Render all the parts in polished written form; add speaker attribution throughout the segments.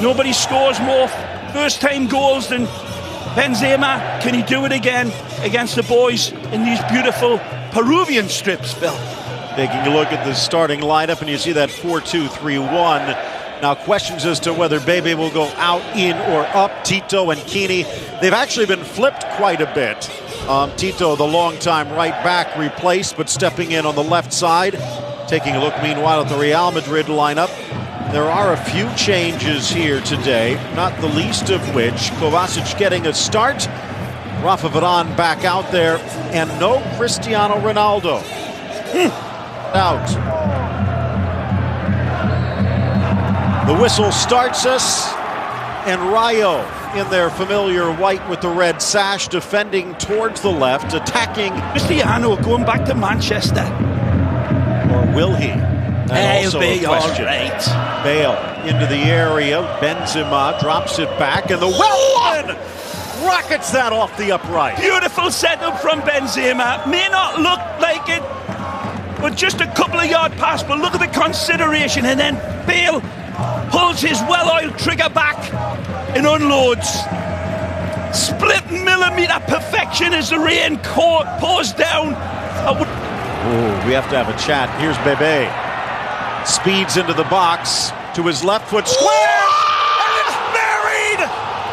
Speaker 1: Nobody scores more first-time goals than Benzema. Can he do it again against the boys in these beautiful Peruvian strips, Phil?
Speaker 2: Taking a look at the starting lineup, and you see that 4-2-3-1. Now, questions as to whether Bebe will go out, in, or up. Tito and Kini, they've actually been flipped quite a bit. Tito, the longtime right back, replaced, but stepping in on the left side. Taking a look, meanwhile, at the Real Madrid lineup. There are a few changes here today, not the least of which Kovacic getting a start. Rafa Varane back out there, and no Cristiano Ronaldo. Out. The whistle starts us, and Rayo in their familiar white with the red sash, defending towards the left, attacking.
Speaker 1: Cristiano going back to Manchester.
Speaker 2: Or will he?
Speaker 1: He'll be all right.
Speaker 2: Bale into the area. Benzema drops it back, and the Welshman rockets that off the upright.
Speaker 1: Beautiful setup from Benzema. May not look like it, but just a couple of yard pass. But look at the consideration, and then Bale pulls his well-oiled trigger back and unloads. Split millimeter perfection as the rain pours down.
Speaker 2: We have to have a chat. Here's Bebe. Speeds into the box to his left foot. Square! And it's buried!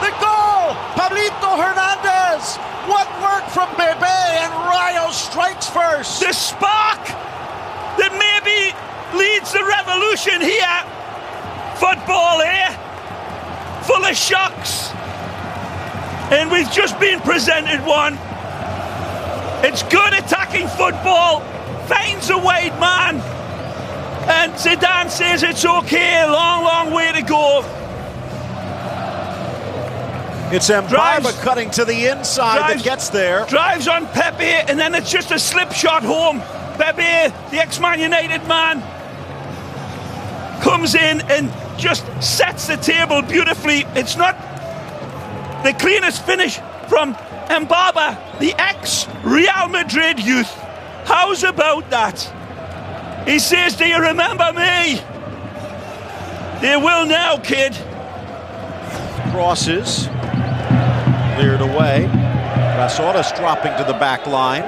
Speaker 2: The goal! Pablito Hernandez! What work from Bebe, and Rayo strikes first.
Speaker 1: The spark that maybe leads the revolution here. Football here, full of shocks, and we've just been presented one. It's good attacking football, finds a wide man, and Zidane says it's okay. Long way to go.
Speaker 2: It's Mbaba cutting to the inside that gets there.
Speaker 1: Drives on Pepe, and then it's just a slip shot home. Pepe, the ex-Man United man, comes in and just sets the table beautifully. It's not the cleanest finish from Mbaba, the ex-Real Madrid youth. How's about that? He says, do you remember me? They will now, kid.
Speaker 2: Crosses. Cleared away. Rasotas dropping to the back line.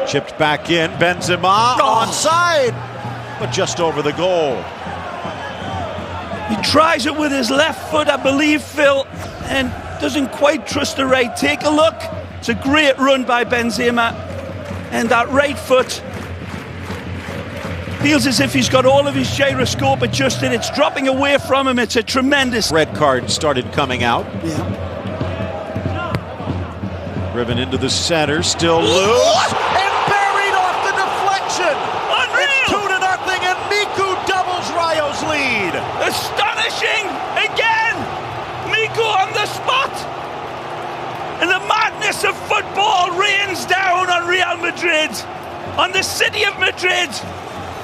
Speaker 2: Chipped back in. Benzema onside, but just over the goal.
Speaker 1: He tries it with his left foot, I believe, Phil, and doesn't quite trust the right. Take a look. It's a great run by Benzema, and that right foot feels as if he's got all of his gyroscope adjusted. It's dropping away from him. It's a tremendous...
Speaker 2: Red card started coming out.
Speaker 1: Yeah.
Speaker 2: Driven into the center, still loose. And buried off the deflection.
Speaker 1: Unreal.
Speaker 2: It's 2-0, and Miku doubles Rayo's lead.
Speaker 1: Astonishing again. Miku on the spot. And the madness of football rains down on Real Madrid, on the city of Madrid,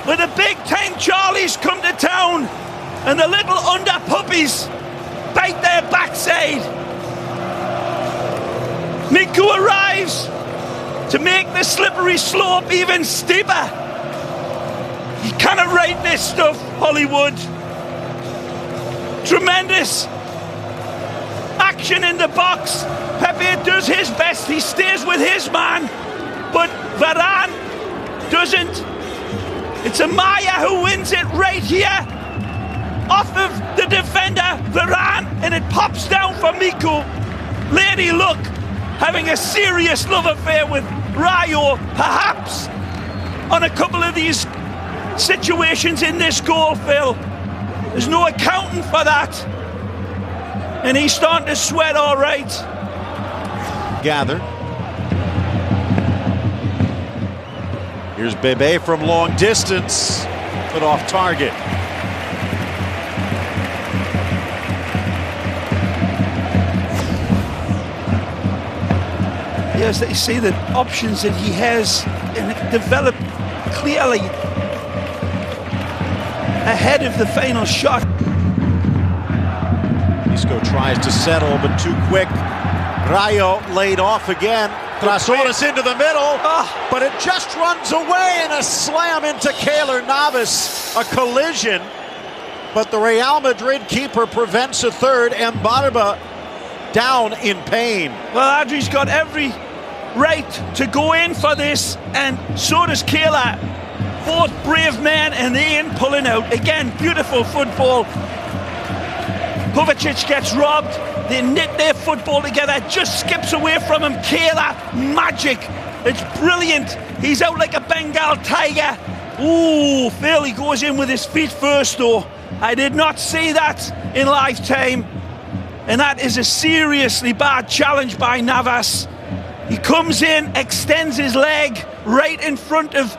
Speaker 1: where the big-time Charlies come to town and the little under-puppies bite their backside. Miku arrives to make the slippery slope even steeper. You cannot write this stuff, Hollywood. Tremendous action in the box. Pepe does his best. He stays with his man, but Varane doesn't. It's Amaya who wins it right here, off of the defender, Varane, and it pops down for Miku. Lady Luck having a serious love affair with Rayo, perhaps, on a couple of these situations in this goal, Phil. There's no accounting for that. And he's starting to sweat all right.
Speaker 2: Gather. Here's Bebe from long distance, but off target.
Speaker 1: Yes, they see the options that he has and develop clearly ahead of the final shot.
Speaker 2: Isco tries to settle, but too quick. Rayo laid off again. Trasoras into the middle, but it just runs away and a slam into Keylor Navas. A collision, but the Real Madrid keeper prevents a third. And Barba down in pain.
Speaker 1: Well, Adri's got every right to go in for this, and so does Keylor. Both brave men, and they ain't pulling out. Again, beautiful football. Kovacic gets robbed. They knit their football together. Just skips away from him. Keylor, magic. It's brilliant. He's out like a Bengal tiger. Ooh, Phil, he goes in with his feet first, though. I did not see that in lifetime. And that is a seriously bad challenge by Navas. He comes in, extends his leg right in front of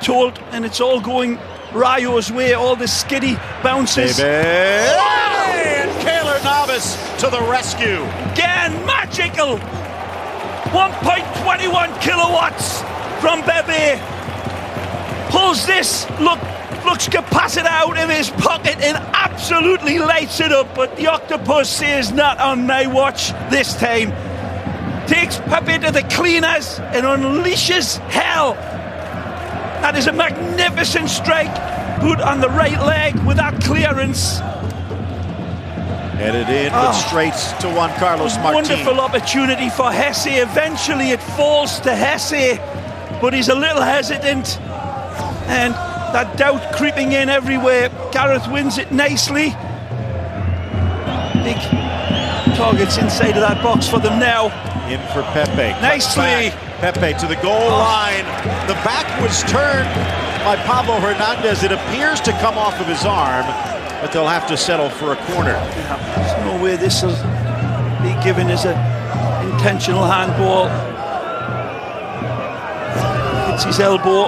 Speaker 1: Told, and it's all going Rayo's way. All the skiddy bounces.
Speaker 2: And Keylor Navas to the rescue.
Speaker 1: Again, magical. 1.21 kilowatts from Bebe. Pulls this, looks capacitor out of his pocket and absolutely lights it up. But the octopus says, not on my watch this time. Takes Pepe to the cleaners and unleashes hell. That is a magnificent strike, put on the right leg without clearance.
Speaker 2: Headed in, but straight to Juan Carlos Martin.
Speaker 1: Wonderful opportunity for Hesse. Eventually it falls to Hesse, but he's a little hesitant. And that doubt creeping in everywhere. Gareth wins it nicely. Big targets inside of that box for them now.
Speaker 2: In for Pepe.
Speaker 1: Nicely.
Speaker 2: Pepe to the goal line. The back was turned by Pablo Hernandez. It appears to come off of his arm, but they'll have to settle for a corner.
Speaker 1: There's no way this will be given as an intentional handball. Hits his elbow.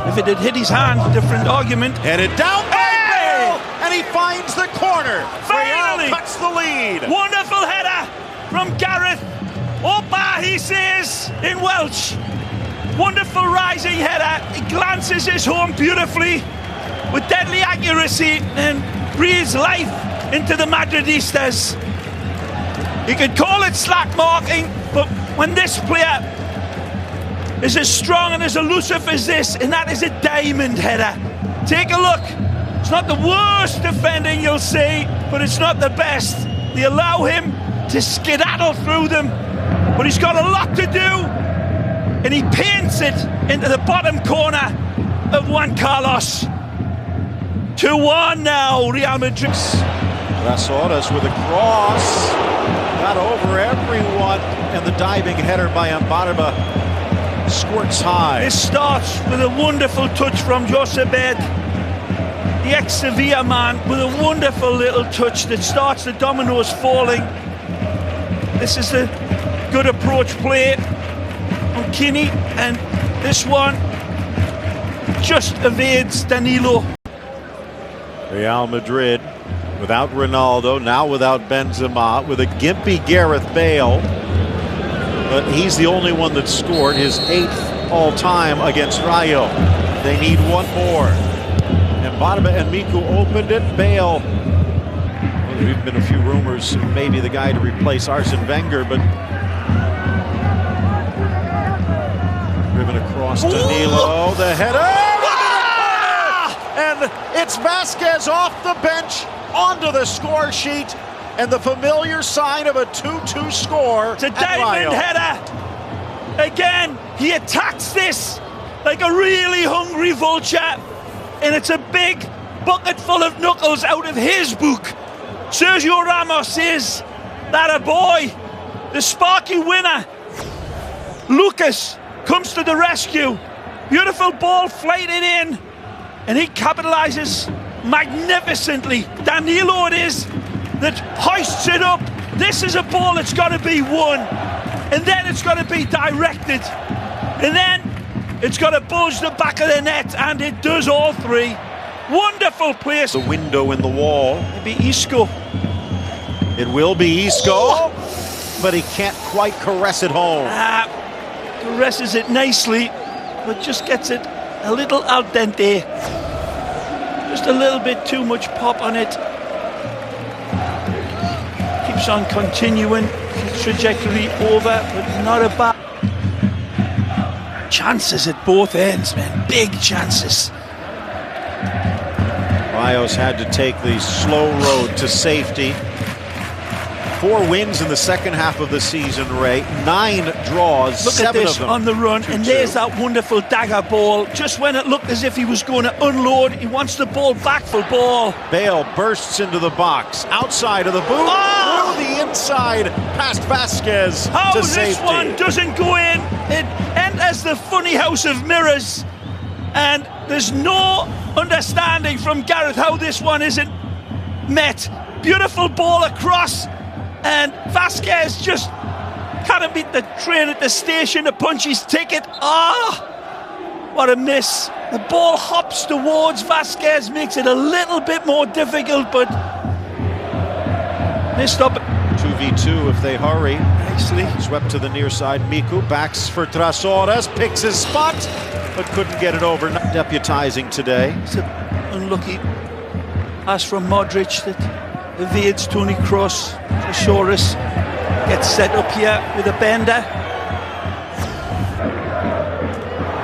Speaker 1: If it had hit his hand, different argument.
Speaker 2: Headed down by Bale, and he finds the corner.
Speaker 1: Finally!
Speaker 2: Real cuts the lead.
Speaker 1: Wonderful header from Gareth. Opa, he says in Welsh. Wonderful rising header. He glances his home beautifully with deadly accuracy and breathes life into the Madridistas. You could call it slack marking, but when this player is as strong and as elusive as this, and that is a diamond header. Take a look. It's not the worst defending you'll see, but it's not the best. They allow him to skedaddle through them, but he's got a lot to do, and he paints it into the bottom corner of Juan Carlos. 2-1 now, Real Madrid.
Speaker 2: Trasoras with a cross, got over everyone, and the diving header by Ambarba squirts high.
Speaker 1: This starts with a wonderful touch from Josebed, the ex-Sevilla man, with a wonderful little touch that starts the dominoes falling. This is the good approach play from Kinney, and this one just evades Danilo.
Speaker 2: Real Madrid without Ronaldo, now without Benzema, with a gimpy Gareth Bale, but he's the only one that scored, his 8th all-time against Rayo. They need one more. And Barba and Miku opened it. Bale, well, there have been a few rumors, maybe the guy to replace Arsene Wenger, but driven across Danilo, the header! And it's Vasquez off the bench onto the score sheet, and the familiar sign of a 2-2 score.
Speaker 1: It's a diamond header. Again, he attacks this like a really hungry vulture, and it's a big bucket full of knuckles out of his book. Sergio Ramos is that a boy, the sparky winner. Lucas comes to the rescue. Beautiful ball flighted in, and he capitalizes magnificently. Danilo it is that hoists it up. This is a ball that's got to be won, and then it's got to be directed, and then it's got to buzz the back of the net, and it does all three. Wonderful place.
Speaker 2: The window in the wall.
Speaker 1: Maybe Isco.
Speaker 2: It will be Isco, but he can't quite caress it home.
Speaker 1: Caresses it nicely, but just gets it a little al dente. Just a little bit too much pop on it. Keeps on continuing. trajectory over, but not a bad. Chances at both ends, man. Big chances.
Speaker 2: Rayo's had to take the slow road to safety. 4 wins in the second half of the season, Ray. 9 draws,
Speaker 1: Look
Speaker 2: 7
Speaker 1: at this
Speaker 2: of them
Speaker 1: on the run,
Speaker 2: 2-2.
Speaker 1: and there's that wonderful dagger ball. Just when it looked as if he was going to unload, he wants the ball back for ball.
Speaker 2: Bale bursts into the box, outside of the boot,
Speaker 1: Oh!
Speaker 2: through the inside, past Vasquez
Speaker 1: How
Speaker 2: to
Speaker 1: this
Speaker 2: safety.
Speaker 1: one doesn't go in, it enters the funny house of mirrors, and there's no understanding from Gareth how this one isn't met. Beautiful ball across, and Vasquez just can't beat the train at the station to punch his ticket. What a miss. The ball hops towards Vasquez, makes it a little bit more difficult, but missed up.
Speaker 2: 2v2 if they hurry.
Speaker 1: Nicely.
Speaker 2: Swept to the near side. Miku backs for Trasores, picks his spot, but couldn't get it over. Not deputizing today.
Speaker 1: It's an unlucky pass from Modric that evades Toni Kroos. Trasores gets set up here with a bender.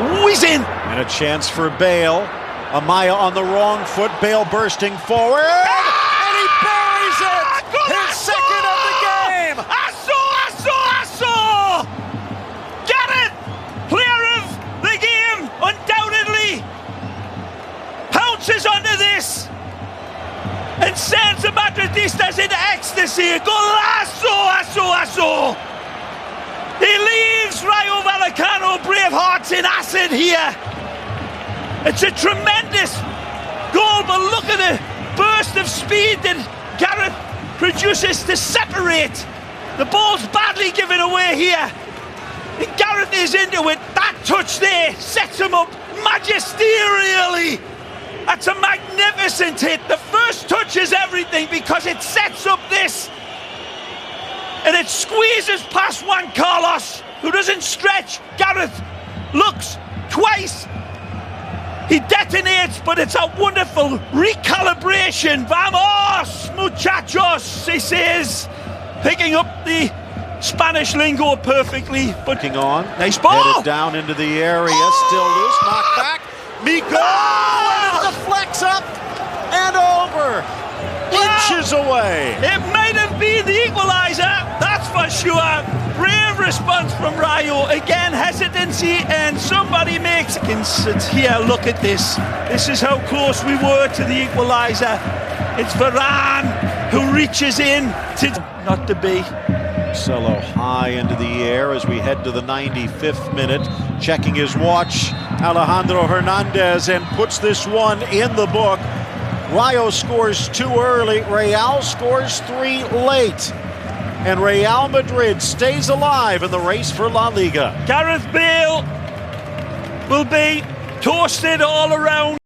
Speaker 1: Ooh, he's in!
Speaker 2: And a chance for Bale. Amaya on the wrong foot. Bale bursting forward. And he buries it! His second of the game!
Speaker 1: I saw! Gareth, player of the game, undoubtedly, pounces onto this and sends the Madridistas into ecstasy. Golazo! He leaves Rayo Vallecano Bravehearts in acid here. It's a tremendous goal, but look at the burst of speed that Gareth produces to separate. The ball's badly given away here. And Gareth is into it. That touch there sets him up magisterially. That's a magnificent hit. The first touch is everything because it sets up this. And it squeezes past Juan Carlos, who doesn't stretch. Gareth looks twice. He detonates, but it's a wonderful recalibration. Vamos, muchachos, he says, picking up the Spanish lingo perfectly. But
Speaker 2: looking on.
Speaker 1: Nice ball.
Speaker 2: Headed down into the area, still loose, knocked back. Miko! And it deflects up and over. Inches away.
Speaker 1: It might have been the equaliser, that's for sure. Brave response from Rayo. Again, hesitancy, and somebody makes it here. Look at this. This is how close we were to the equaliser. It's Varane who reaches in to not to be.
Speaker 2: Marcelo high into the air as we head to the 95th minute. Checking his watch, Alejandro Hernandez, and puts this one in the book. Rayo scores 2 early, Real scores 3 late. And Real Madrid stays alive in the race for La Liga.
Speaker 1: Gareth Bale will be toasted all around.